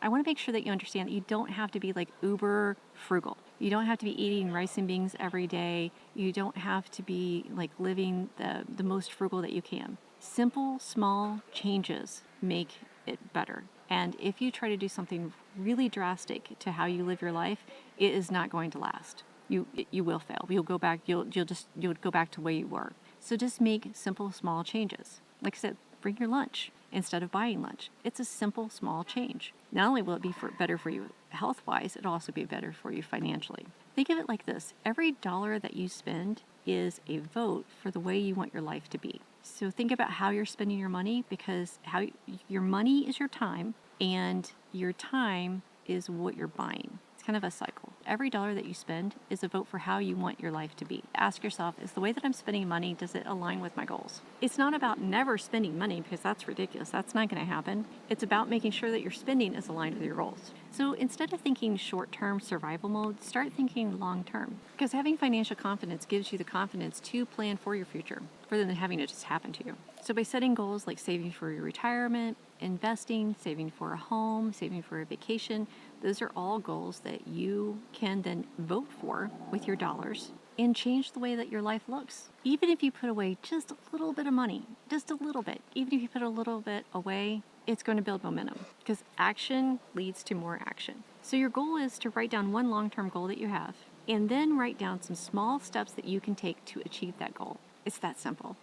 I want to make sure that you understand that you don't have to be like uber frugal. You don't have to be eating rice and beans every day. You don't have to be like living the most frugal that you can. Simple, small changes make it better. And if you try to do something really drastic to how you live your life, it is not going to last. You will fail. You'll go back. You'll go back to where you were. So just make simple, small changes. Like I said, bring your lunch instead of buying lunch. It's a simple, small change. Not only will it be better for you health-wise, it'll also be better for you financially. Think of it like this. Every dollar that you spend is a vote for the way you want your life to be. So think about how you're spending your money, because your money is your time, and your time is what you're buying. It's kind of a cycle. Every dollar that you spend is a vote for how you want your life to be. Ask yourself, is the way that I'm spending money, does it align with my goals? It's not about never spending money, because that's ridiculous. That's not going to happen. It's about making sure that your spending is aligned with your goals. So instead of thinking short-term survival mode, start thinking long-term. Because having financial confidence gives you the confidence to plan for your future, rather than having it just happen to you. So by setting goals like saving for your retirement, investing, saving for a home, saving for a vacation, those are all goals that you can then vote for with your dollars and change the way that your life looks. Even if you put away just a little bit of money, just a little bit, even if you put a little bit away, it's going to build momentum, because action leads to more action. So your goal is to write down one long-term goal that you have, and then write down some small steps that you can take to achieve that goal. It's that simple.